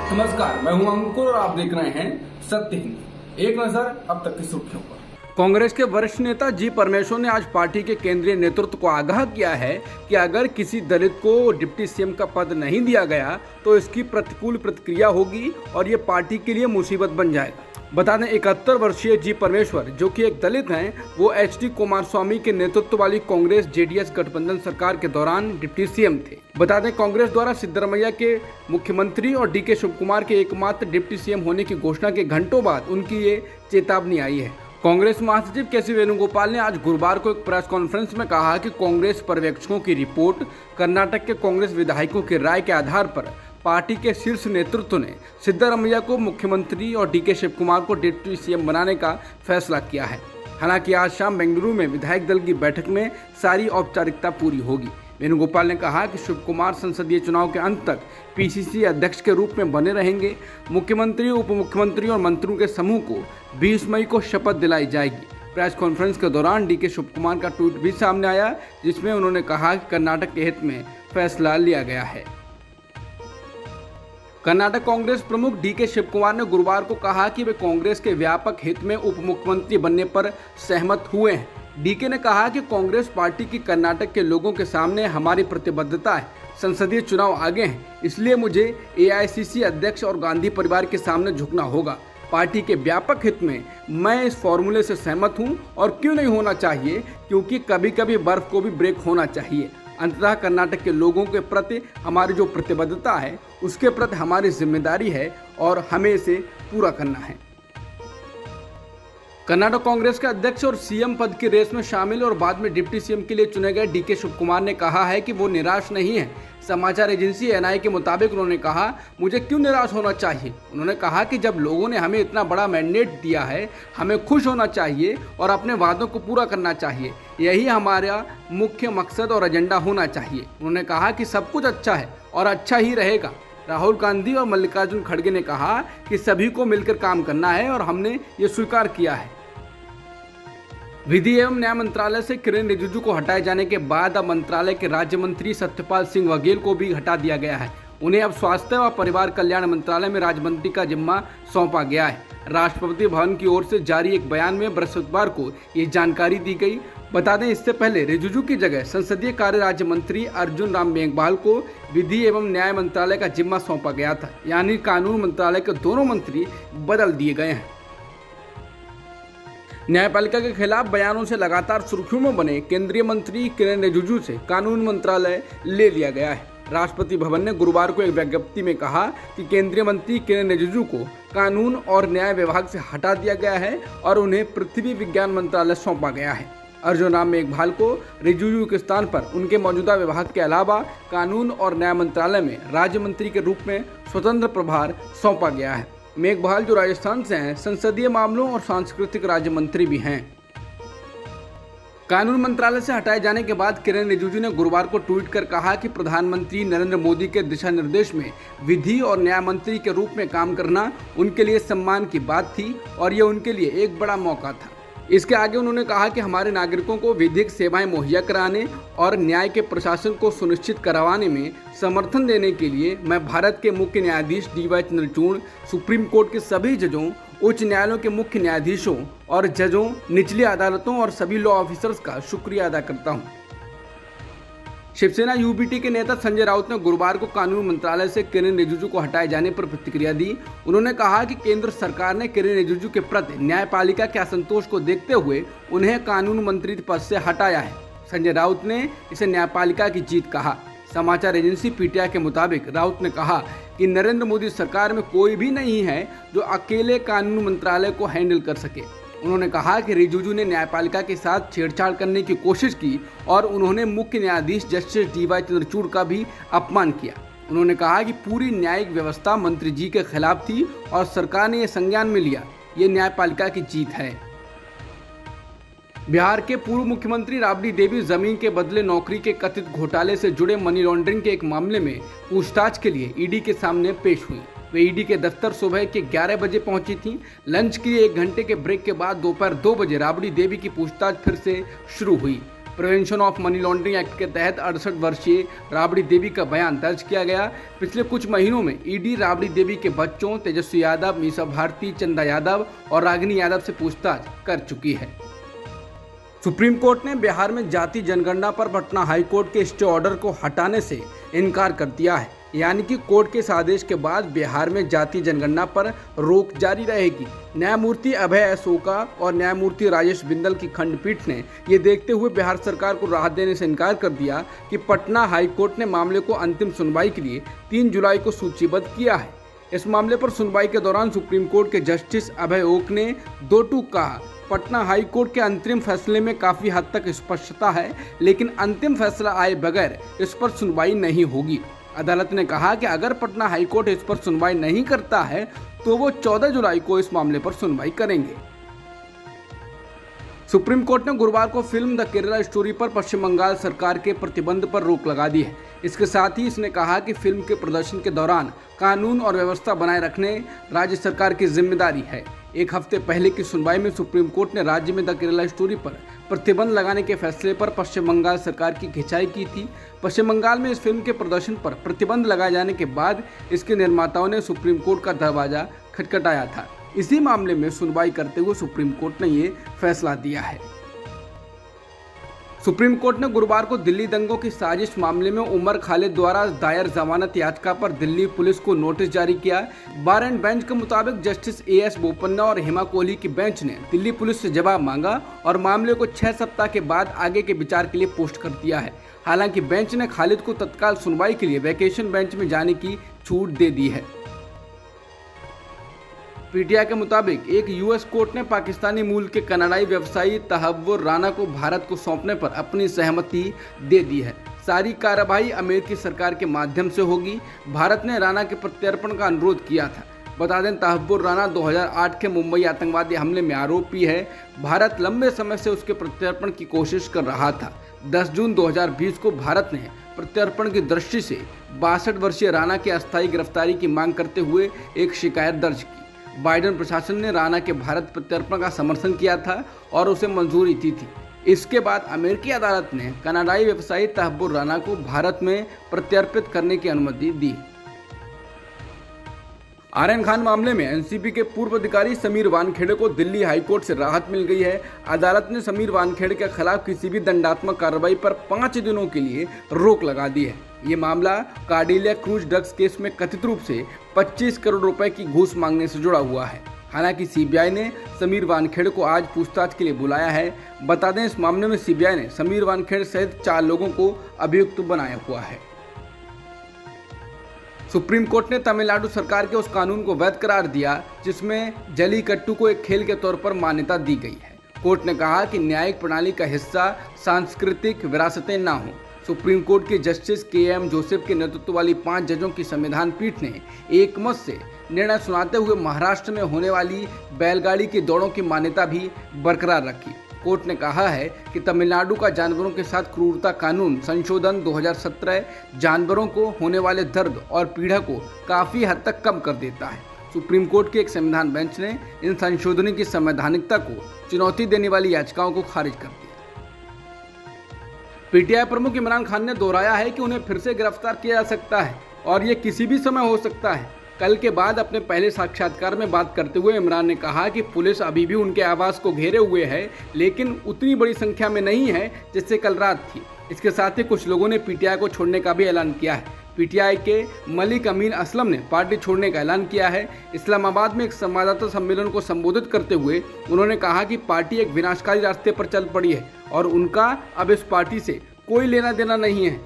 नमस्कार, मैं हूं अंकुर और आप देख रहे हैं सत्य हिंद। एक नजर अब तक की सुर्खियों पर। कांग्रेस के वरिष्ठ नेता जी परमेश्वर ने आज पार्टी के केंद्रीय नेतृत्व को आगाह किया है कि अगर किसी दलित को डिप्टी सीएम का पद नहीं दिया गया तो इसकी प्रतिकूल प्रतिक्रिया होगी और ये पार्टी के लिए मुसीबत बन जाएगा। बता दें 71 वर्षीय जी परमेश्वर जो कि एक दलित हैं, वो एचडी कुमारस्वामी के नेतृत्व वाली कांग्रेस जेडीएस गठबंधन सरकार के दौरान डिप्टी सीएम थे। बता दें कांग्रेस द्वारा सिद्धरमैया के मुख्यमंत्री और डीके शिवकुमार के एकमात्र डिप्टी सीएम होने की घोषणा के घंटों बाद उनकी ये चेतावनी आई है। कांग्रेस महासचिव केसी वेणुगोपाल ने आज गुरुवार को एक प्रेस कॉन्फ्रेंस में कहा कि कांग्रेस पर्यवेक्षकों की रिपोर्ट, कर्नाटक के कांग्रेस विधायकों की राय के आधार पर पार्टी के शीर्ष नेतृत्व ने सिद्धरमैया को मुख्यमंत्री और डीके शिवकुमार को डिप्टी सीएम बनाने का फैसला किया है। हालांकि आज शाम बेंगलुरु में विधायक दल की बैठक में सारी औपचारिकता पूरी होगी। वेणुगोपाल ने कहा कि शिवकुमार संसदीय चुनाव के अंत तक पीसीसी अध्यक्ष के रूप में बने रहेंगे। मुख्यमंत्री, उप मुख्यमंत्री और मंत्रियों के समूह को 20 मई को शपथ दिलाई जाएगी। प्रेस कॉन्फ्रेंस के दौरान डीके शिवकुमार का ट्वीट भी सामने आया, जिसमें उन्होंने कहा कि कर्नाटक के हित में फैसला लिया गया है। कर्नाटक कांग्रेस प्रमुख डीके शिवकुमार ने गुरुवार को कहा कि वे कांग्रेस के व्यापक हित में उप मुख्यमंत्री बनने पर सहमत हुए हैं। डीके ने कहा कि कांग्रेस पार्टी की कर्नाटक के लोगों के सामने हमारी प्रतिबद्धता है। संसदीय चुनाव आगे हैं, इसलिए मुझे एआईसीसी अध्यक्ष और गांधी परिवार के सामने झुकना होगा। पार्टी के व्यापक हित में मैं इस फॉर्मूले से सहमत हूं और क्यों नहीं होना चाहिए, क्योंकि कभी कभी बर्फ को भी ब्रेक होना चाहिए। अंततः कर्नाटक के लोगों के प्रति हमारी जो प्रतिबद्धता है उसके प्रति हमारी जिम्मेदारी है और हमें इसे पूरा करना है। कर्नाटक कांग्रेस के अध्यक्ष और सीएम पद की रेस में शामिल और बाद में डिप्टी सीएम के लिए चुने गए डीके शिवकुमार ने कहा है कि वो निराश नहीं है। समाचार एजेंसी एनआई के मुताबिक उन्होंने कहा, मुझे क्यों निराश होना चाहिए। उन्होंने कहा कि जब लोगों ने हमें इतना बड़ा मैंडेट दिया है, हमें खुश होना चाहिए और अपने वादों को पूरा करना चाहिए। यही हमारा मुख्य मकसद और एजेंडा होना चाहिए। उन्होंने कहा कि सब कुछ अच्छा है और अच्छा ही रहेगा। राहुल गांधी और मल्लिकार्जुन खड़गे ने कहा कि सभी को मिलकर काम करना है और हमने ये स्वीकार किया है। विधि एवं न्याय मंत्रालय से किरेन रिजिजू को हटाए जाने के बाद अब मंत्रालय के राज्य मंत्री सत्यपाल सिंह बघेल को भी हटा दिया गया है। उन्हें अब स्वास्थ्य व परिवार कल्याण मंत्रालय में राज्य मंत्री का जिम्मा सौंपा गया है। राष्ट्रपति भवन की ओर से जारी एक बयान में बृहस्पतिवार को ये जानकारी दी गई। बता दें, इससे पहले रिजिजू की जगह संसदीय कार्य राज्य मंत्री अर्जुन राम मेघवाल को विधि एवं न्याय मंत्रालय का जिम्मा सौंपा गया था। यानी कानून मंत्रालय के दोनों मंत्री बदल दिए गए हैं। न्यायपालिका के खिलाफ बयानों से लगातार सुर्खियों में बने केंद्रीय मंत्री किरेन रिजिजू से कानून मंत्रालय ले लिया गया है। राष्ट्रपति भवन ने गुरुवार को एक विज्ञप्ति में कहा कि केंद्रीय मंत्री किरेन रिजिजू को कानून और न्याय विभाग से हटा दिया गया है और उन्हें पृथ्वी विज्ञान मंत्रालय सौंपा गया है। अर्जुन राम मेघवाल को रिजिजू के स्थान पर उनके मौजूदा विभाग के अलावा कानून और न्याय मंत्रालय में राज्य मंत्री के रूप में स्वतंत्र प्रभार सौंपा गया है। मेघवाल जो राजस्थान से हैं, संसदीय मामलों और सांस्कृतिक राज्य मंत्री भी हैं। कानून मंत्रालय से हटाए जाने के बाद किरेन रिजिजू ने गुरुवार को ट्वीट कर कहा कि प्रधानमंत्री नरेंद्र मोदी के दिशा निर्देश में विधि और न्याय मंत्री के रूप में काम करना उनके लिए सम्मान की बात थी और ये उनके लिए एक बड़ा मौका था। इसके आगे उन्होंने कहा कि हमारे नागरिकों को विधिक सेवाएं मुहैया कराने और न्याय के प्रशासन को सुनिश्चित करवाने में समर्थन देने के लिए मैं भारत के मुख्य न्यायाधीश डीवाई चंद्रचूड़, सुप्रीम कोर्ट के सभी जजों, उच्च न्यायालयों के मुख्य न्यायाधीशों और जजों, निचली अदालतों और सभी लॉ ऑफिसर्स का शुक्रिया अदा करता हूँ। शिवसेना यूबीटी के नेता संजय राउत ने गुरुवार को कानून मंत्रालय से किरेन रिजिजू को हटाए जाने पर प्रतिक्रिया दी। उन्होंने कहा कि केंद्र सरकार ने किरेन रिजिजू के प्रति न्यायपालिका के असंतोष को देखते हुए उन्हें कानून मंत्री पद से हटाया है। संजय राउत ने इसे न्यायपालिका की जीत कहा। समाचार एजेंसी पीटीआई के मुताबिक राउत ने कहा कि नरेंद्र मोदी सरकार में कोई भी नहीं है जो अकेले कानून मंत्रालय को हैंडल कर सके। उन्होंने कहा कि रिजिजू ने न्यायपालिका के साथ छेड़छाड़ करने की कोशिश की और उन्होंने मुख्य न्यायाधीश जस्टिस डीवाई चंद्रचूड़ का भी अपमान किया। उन्होंने कहा कि पूरी न्यायिक व्यवस्था मंत्री जी के खिलाफ थी और सरकार ने यह संज्ञान में लिया। ये न्यायपालिका की जीत है। बिहार के पूर्व मुख्यमंत्री राबड़ी देवी जमीन के बदले नौकरी के कथित घोटाले से जुड़े मनी लॉन्ड्रिंग के एक मामले में पूछताछ के लिए ईडी के सामने पेश हुई। वे ईडी के दफ्तर सुबह के 11 बजे पहुंची थीं। लंच के लिए 1 घंटे के ब्रेक के बाद दोपहर 2 बजे राबड़ी देवी की पूछताछ फिर से शुरू हुई। Prevention of money laundering act के तहत 68 वर्षीय राबड़ी देवी का बयान दर्ज किया गया। पिछले कुछ महीनों में ईडी राबड़ी देवी के बच्चों तेजस्वी यादव, मीसा भारती, चंदा यादव और रागिनी यादव से पूछताछ कर चुकी है। सुप्रीम कोर्ट ने बिहार में जाति जनगणना पर पटना हाईकोर्ट के स्टे ऑर्डर को हटाने से इनकार कर दिया है, यानी कि कोर्ट के इस आदेश के बाद बिहार में जाति जनगणना पर रोक जारी रहेगी। न्यायमूर्ति अभय अशोका और न्यायमूर्ति राजेश बिंदल की खंडपीठ ने ये देखते हुए बिहार सरकार को राहत देने से इनकार कर दिया कि पटना हाईकोर्ट ने मामले को अंतिम सुनवाई के लिए 3 जुलाई को सूचीबद्ध किया है। इस मामले पर सुनवाई के दौरान सुप्रीम कोर्ट के जस्टिस अभय ओक ने 2 टूक कहा, पटना हाई कोर्ट के अंतरिम फैसले में काफी हद तक स्पष्टता है, लेकिन अंतिम फैसला आए बगैर इस पर सुनवाई नहीं होगी। अदालत ने कहा कि अगर पटना हाई कोर्ट इस पर सुनवाई नहीं करता है तो वो 14 जुलाई को इस मामले पर सुनवाई करेंगे। सुप्रीम कोर्ट ने गुरुवार को फिल्म द केरला स्टोरी पर पश्चिम बंगाल सरकार के प्रतिबंध पर रोक लगा दी है। इसके साथ ही इसने कहा कि फिल्म के प्रदर्शन के दौरान कानून और व्यवस्था बनाए रखने राज्य सरकार की जिम्मेदारी है। एक हफ्ते पहले की सुनवाई में सुप्रीम कोर्ट ने राज्य में द केरला स्टोरी पर प्रतिबंध लगाने के फैसले पर पश्चिम बंगाल सरकार की खिंचाई की थी। पश्चिम बंगाल में इस फिल्म के प्रदर्शन पर प्रतिबंध लगाए जाने के बाद इसके निर्माताओं ने सुप्रीम कोर्ट का दरवाजा खटखटाया था। इसी मामले में सुनवाई करते हुए सुप्रीम कोर्ट ने ये फैसला दिया है। सुप्रीम कोर्ट ने गुरुवार को दिल्ली दंगों की साजिश मामले में उमर खालिद द्वारा दायर जमानत याचिका पर दिल्ली पुलिस को नोटिस जारी किया। बार एंड बेंच के मुताबिक जस्टिस एएस बोपन्ना और हेमा कोहली की बेंच ने दिल्ली पुलिस से जवाब मांगा और मामले को 6 सप्ताह के बाद आगे के विचार के लिए पोस्ट कर दिया है। हालांकि बेंच ने खालिद को तत्काल सुनवाई के लिए वैकेशन बेंच में जाने की छूट दे दी है। पीटीआई के मुताबिक एक यूएस कोर्ट ने पाकिस्तानी मूल के कनाडाई व्यवसायी तहव्वुर राना को भारत को सौंपने पर अपनी सहमति दे दी है। सारी कार्रवाई अमेरिकी सरकार के माध्यम से होगी। भारत ने राना के प्रत्यर्पण का अनुरोध किया था। बता दें, तहव्वुर राना 2008 के मुंबई आतंकवादी हमले में आरोपी है। भारत लंबे समय से उसके प्रत्यर्पण की कोशिश कर रहा था। 10 जून 2020 को भारत ने प्रत्यर्पण की दृष्टि से 62 वर्षीय राना की अस्थायी गिरफ्तारी की मांग करते हुए एक शिकायत दर्ज की। बाइडेन प्रशासन ने राना के भारत प्रत्यर्पण का समर्थन किया था और उसे मंजूरी दी थी। इसके बाद अमेरिकी अदालत ने कनाडाई व्यवसायी तहव्वुर राना को भारत में प्रत्यर्पित करने की अनुमति दी। आर्यन खान मामले में एनसीबी के पूर्व अधिकारी समीर वानखेड़े को दिल्ली हाईकोर्ट से राहत मिल गई है। अदालत ने समीर वानखेड़े के खिलाफ किसी भी दंडात्मक कार्रवाई पर 5 दिनों के लिए रोक लगा दी है। ये मामला कार्डिलिया क्रूज ड्रग्स केस में कथित रूप से 25 करोड़ रुपए की घूस मांगने से जुड़ा हुआ है। हालांकि सीबीआई ने समीर वानखेड़े को आज पूछताछ के लिए बुलाया है। बता दें, इस मामले में सीबीआई ने समीर वानखेड़े सहित 4 लोगों को अभियुक्त बनाया हुआ है। सुप्रीम कोर्ट ने तमिलनाडु सरकार के उस कानून को वैध करार दिया जिसमें जलीकट्टू को एक खेल के तौर पर मान्यता दी गई है। कोर्ट ने कहा कि न्यायिक प्रणाली का हिस्सा सांस्कृतिक विरासतें न हों। सुप्रीम कोर्ट के जस्टिस के.एम. जोसेफ के नेतृत्व वाली 5 जजों की संविधान पीठ ने एकमत से निर्णय सुनाते हुए महाराष्ट्र में होने वाली बैलगाड़ी की दौड़ों की मान्यता भी बरकरार रखी। कोर्ट ने कहा है कि तमिलनाडु का जानवरों के साथ क्रूरता कानून संशोधन 2017 जानवरों को होने वाले दर्द और पीड़ा को काफ़ी हद तक कम कर देता है। सुप्रीम कोर्ट के एक संविधान बेंच ने इन संशोधनों की संवैधानिकता को चुनौती देने वाली याचिकाओं को खारिज कर दिया। पीटीआई प्रमुख इमरान खान ने दोहराया है कि उन्हें फिर से गिरफ्तार किया जा सकता है और ये किसी भी समय हो सकता है। कल के बाद अपने पहले साक्षात्कार में बात करते हुए इमरान ने कहा कि पुलिस अभी भी उनके आवास को घेरे हुए है, लेकिन उतनी बड़ी संख्या में नहीं है जिससे कल रात थी। इसके साथ ही कुछ लोगों ने पीटीआई को छोड़ने का भी ऐलान किया है। पीटीआई के मलिक अमीन असलम ने पार्टी छोड़ने का ऐलान किया है। इस्लामाबाद में एक संवाददाता सम्मेलन को संबोधित करते हुए उन्होंने कहा कि पार्टी एक विनाशकारी रास्ते पर चल पड़ी है और उनका अब इस पार्टी से कोई लेना देना नहीं है।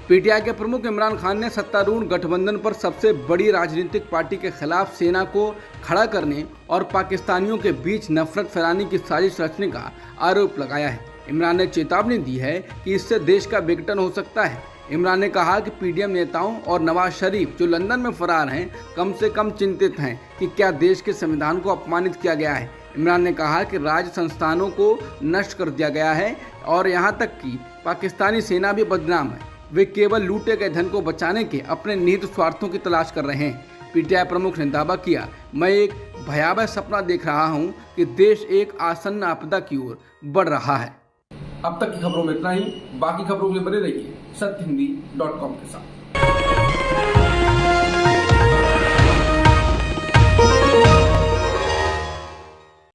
पीटीआई के प्रमुख इमरान खान ने सत्तारूढ़ गठबंधन पर सबसे बड़ी राजनीतिक पार्टी के खिलाफ सेना को खड़ा करने और पाकिस्तानियों के बीच नफरत फैलाने की साजिश रचने का आरोप लगाया है। इमरान ने चेतावनी दी है कि इससे देश का विघटन हो सकता है। इमरान ने कहा कि पीडीएम नेताओं और नवाज शरीफ जो लंदन में फरार हैं कम से कम चिंतित हैं कि क्या देश के संविधान को अपमानित किया गया है। इमरान ने कहा कि राज्य संस्थानों को नष्ट कर दिया गया है और यहाँ तक कि पाकिस्तानी सेना भी बदनाम है। वे केवल लूटे गए धन को बचाने के अपने निहित स्वार्थों की तलाश कर रहे हैं। पीटीआई प्रमुख ने दावा किया, मैं एक भयावह सपना देख रहा हूं कि देश एक आसन्न आपदा की ओर बढ़ रहा है। अब तक की खबरों में इतना ही। बाकी खबरों के लिए बने रहिए सत्यहिंदी.com के साथ।